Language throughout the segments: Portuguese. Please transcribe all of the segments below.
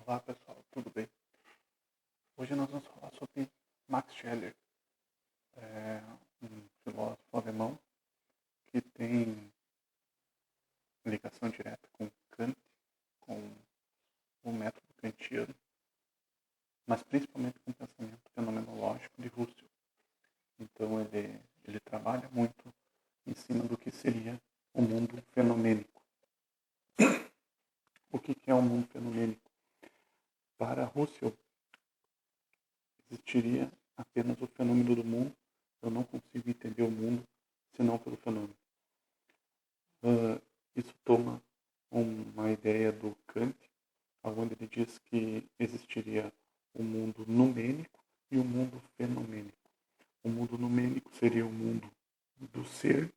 Olá pessoal, tudo bem? Hoje nós vamos falar sobre Max Scheler, um filósofo alemão que tem ligação direta com Kant, com o método kantiano, mas principalmente com o pensamento fenomenológico de Husserl. Então ele trabalha muito em cima do que seria o mundo fenomênico. O que é o mundo fenomênico? Para Husserl, existiria apenas o fenômeno do mundo. Eu não consigo entender o mundo senão pelo fenômeno. Isso toma uma ideia do Kant, onde ele diz que existiria o mundo numênico e o mundo fenomênico. O mundo numênico seria o mundo do ser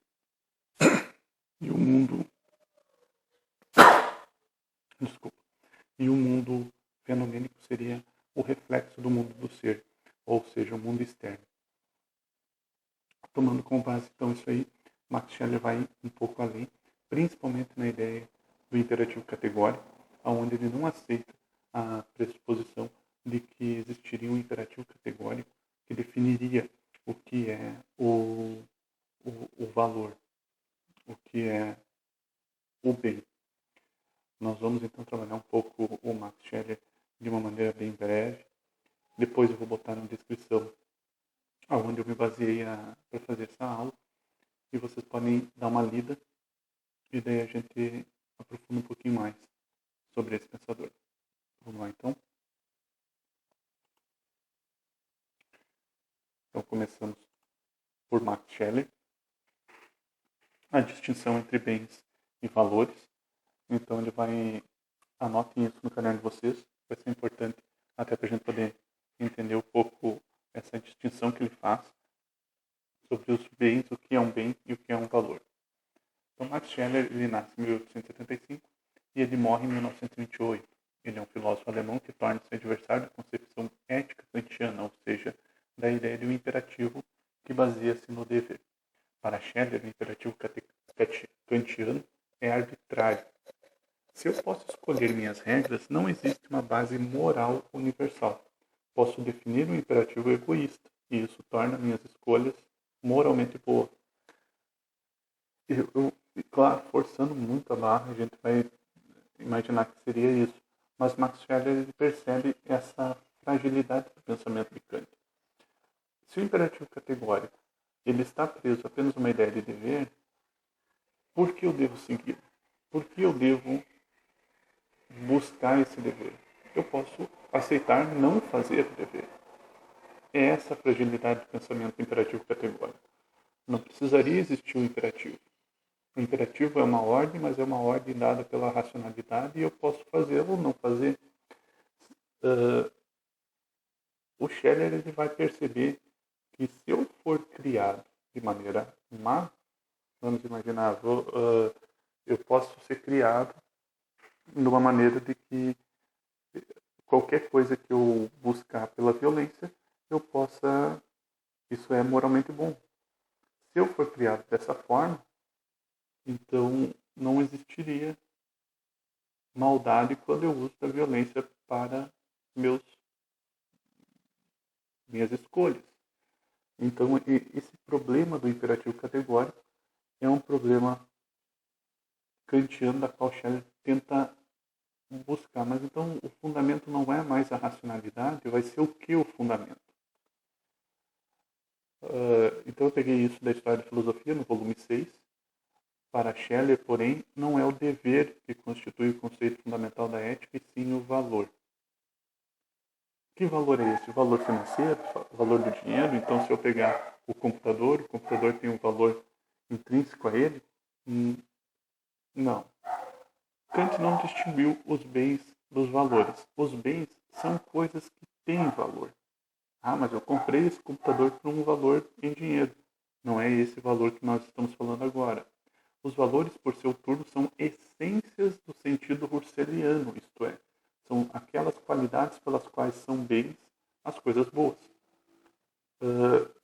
e o mundo e o mundo fenomênico seria o reflexo do mundo do ser, ou seja, o mundo externo. Tomando como base então isso aí, Max Scheler vai um pouco além, principalmente na ideia do imperativo categórico, onde ele não aceita a pressuposição de que existiria um imperativo categórico que definiria o que é o valor, o que é o bem. Nós vamos então trabalhar um pouco o Max Scheler de uma maneira bem breve. Depois eu vou botar na descrição onde eu me baseei para fazer essa aula, e vocês podem dar uma lida e daí a gente aprofunda um pouquinho mais sobre esse pensador. Vamos lá então. Então começamos por Max Scheler. A distinção entre bens e valores. Então ele vai, anotem isso no caderno de vocês, vai ser importante até para a gente poder entender um pouco essa distinção que ele faz sobre os bens, o que é um bem e o que é um valor. Então Max Scheler, ele nasce em 1875 e ele morre em 1928. Ele é um filósofo alemão que torna-se adversário da concepção ética kantiana, ou seja, da ideia de um imperativo que baseia-se no dever. Para Scheler, o imperativo kantiano é arbitrário. Se eu posso escolher minhas regras, não existe uma base moral universal. Posso definir um imperativo egoísta, e isso torna minhas escolhas moralmente boas. Claro, forçando muito a barra, a gente vai imaginar que seria isso. Mas Max Scheler ele percebe essa fragilidade do pensamento de Kant. Se o imperativo categórico ele está preso apenas a uma ideia de dever, por que eu devo seguir? Por que eu devo buscar esse dever? Eu posso aceitar não fazer o dever. É essa a fragilidade do pensamento do imperativo categórico. Não precisaria existir um imperativo. O imperativo é uma ordem, mas é uma ordem dada pela racionalidade e eu posso fazer ou não fazer. O Scheler ele vai perceber que se eu for criado de maneira má, vamos imaginar, eu posso ser criado de uma maneira de que qualquer coisa que eu buscar pela violência, eu possa, isso é moralmente bom. Se eu for criado dessa forma, então não existiria maldade quando eu uso da violência para minhas escolhas. Então esse problema do imperativo categórico é um problema kantiano da qual Scheler tenta buscar. Mas então o fundamento não é mais a racionalidade, vai ser o que o fundamento? Então eu peguei isso da História da Filosofia, no volume 6. Para Scheler, porém, não é o dever que constitui o conceito fundamental da ética, e sim o valor. Que valor é esse? O valor financeiro, o valor do dinheiro? Então, se eu pegar o computador tem um valor intrínseco a ele? Não. Kant não distinguiu os bens dos valores. Os bens são coisas que têm valor. Mas eu comprei esse computador por um valor em dinheiro. Não é esse valor que nós estamos falando agora. Os valores, por seu turno, são essências do sentido husserliano, isto é, são aquelas qualidades pelas quais são bens as coisas boas.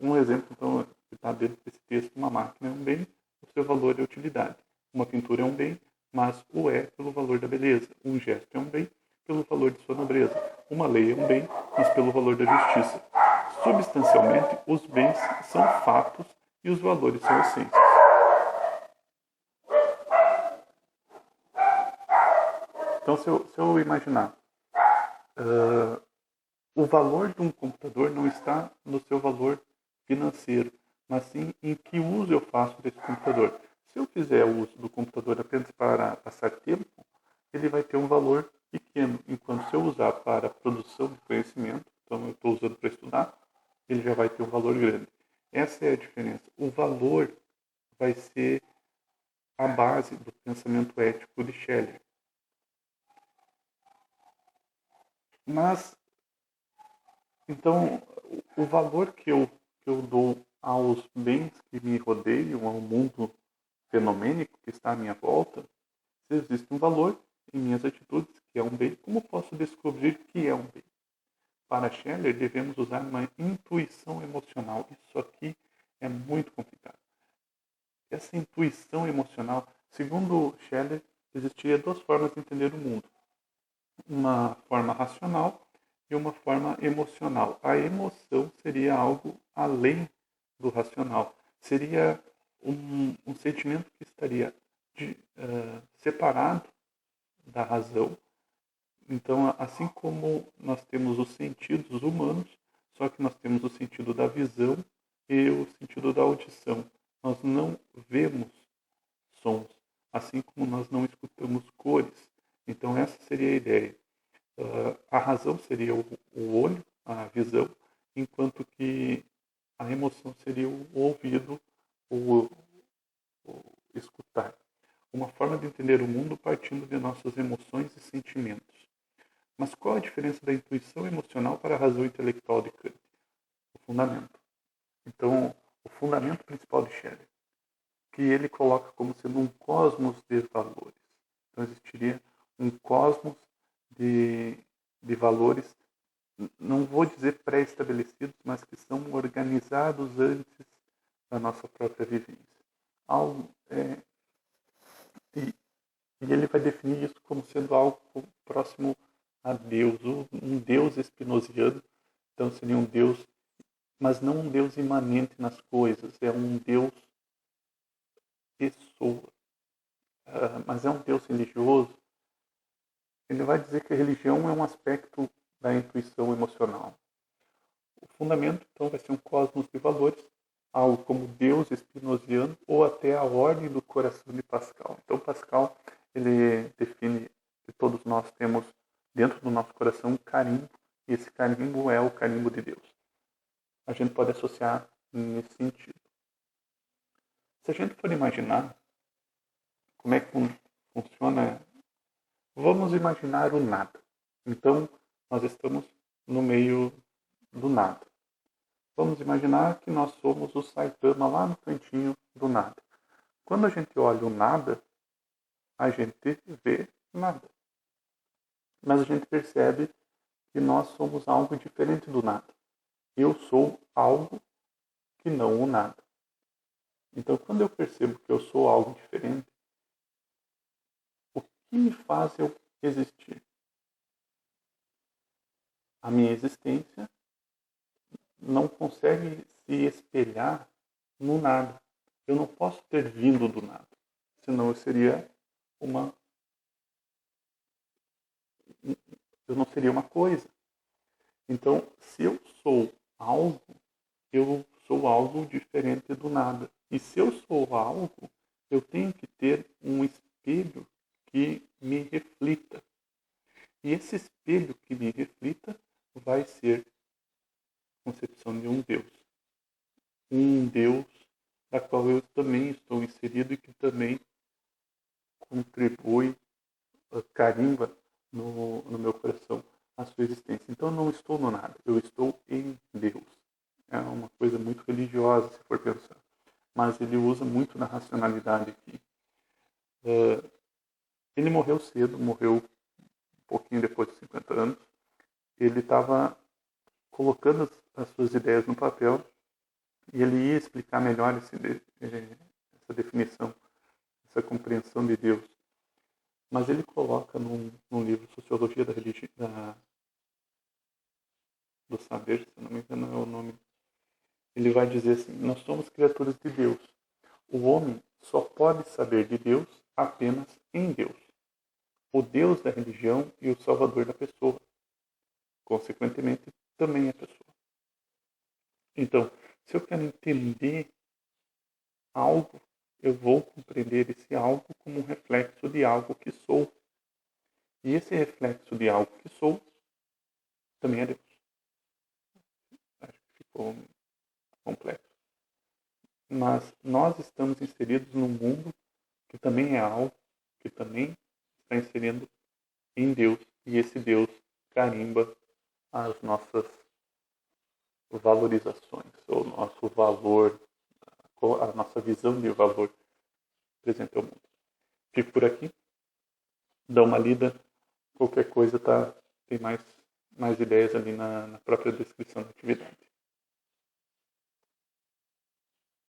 Um exemplo, então, que está dentro desse texto: uma máquina é um bem, o seu valor é utilidade. Uma pintura é um bem, mas o é pelo valor da beleza. Um gesto é um bem, pelo valor de sua nobreza. Uma lei é um bem, mas pelo valor da justiça. Substancialmente, os bens são fatos e os valores são essências. Então, se eu imaginar, o valor de um computador não está no seu valor financeiro, mas sim em que uso eu faço desse computador. Se eu fizer uso do computador apenas para passar tempo, ele vai ter um valor pequeno, enquanto se eu usar para produção de conhecimento, então eu estou usando para estudar, ele já vai ter um valor grande. Essa é a diferença. O valor vai ser a base do pensamento ético de Scheller. Mas, então, o valor que eu dou aos bens que me rodeiam, ao mundo fenomênico que está à minha volta, se existe um valor em minhas atitudes que é um bem, como posso descobrir que é um bem? Para Scheller, devemos usar uma intuição emocional. Isso aqui é muito complicado. Essa intuição emocional, segundo Scheller, existiria duas formas de entender o mundo. Uma forma racional e uma forma emocional. A emoção seria algo além do racional. Seria um sentimento que estaria separado da razão. Então, assim como nós temos os sentidos humanos, só que nós temos o sentido da visão e o sentido da audição. Nós não vemos sons, assim como nós não escutamos cores. Então, essa seria a ideia. A razão seria o olho, a visão, enquanto que a emoção seria o ouvido, o escutar. Uma forma de entender o mundo partindo de nossas emoções e sentimentos. Mas qual a diferença da intuição emocional para a razão intelectual de Kant? O fundamento. Então, o fundamento principal de Scheller, que ele coloca como sendo um cosmos de valores. Então, existiria um cosmos de valores, não vou dizer pré-estabelecidos, mas que são organizados antes da nossa própria vivência. E ele vai definir isso como sendo algo próximo a Deus, um Deus espinosiano. Então seria um Deus, mas não um Deus imanente nas coisas, é um Deus pessoa, mas é um Deus religioso. Ele vai dizer que a religião é um aspecto da intuição emocional. O fundamento, então, vai ser um cosmos de valores, algo como Deus espinosiano ou até a ordem do coração de Pascal. Então, Pascal, ele define que todos nós temos dentro do nosso coração um carimbo, e esse carimbo é o carimbo de Deus. A gente pode associar nesse sentido. Se a gente for imaginar como é que funciona, vamos imaginar o nada. Então, nós estamos no meio do nada. Vamos imaginar que nós somos o Saitama lá no cantinho do nada. Quando a gente olha o nada, a gente vê nada. Mas a gente percebe que nós somos algo diferente do nada. Eu sou algo que não o nada. Então, quando eu percebo que eu sou algo diferente, o que me faz eu existir? A minha existência não consegue se espelhar no nada. Eu não posso ter vindo do nada, senão eu não seria uma coisa. Então, se eu sou algo, eu sou algo diferente do nada. E se eu sou algo, eu tenho que ter um espelho que me reflita. E esse espelho que me reflita vai ser a concepção de um Deus. Um Deus da qual eu também estou inserido e que também contribui, carimba no meu coração a sua existência. Então eu não estou no nada, eu estou em Deus. É uma coisa muito religiosa, se for pensar. Mas ele usa muito da racionalidade aqui. Ele morreu cedo, morreu um pouquinho depois de 50 anos. Ele estava colocando as suas ideias no papel e ele ia explicar melhor essa definição, essa compreensão de Deus. Mas ele coloca num livro Sociologia do Saber, se não me engano é o nome, ele vai dizer assim: nós somos criaturas de Deus. O homem só pode saber de Deus apenas em Deus, o Deus da religião e o Salvador da pessoa. Consequentemente, também é pessoa. Então, se eu quero entender algo, eu vou compreender esse algo como um reflexo de algo que sou. E esse reflexo de algo que sou também é Deus. Acho que ficou complexo. Mas nós estamos inseridos num mundo que também é algo, que também está inserindo em Deus. E esse Deus carimba as nossas valorizações, o nosso valor, a nossa visão de valor presente ao mundo. Fico por aqui, dá uma lida, qualquer coisa tem mais ideias ali na própria descrição da atividade.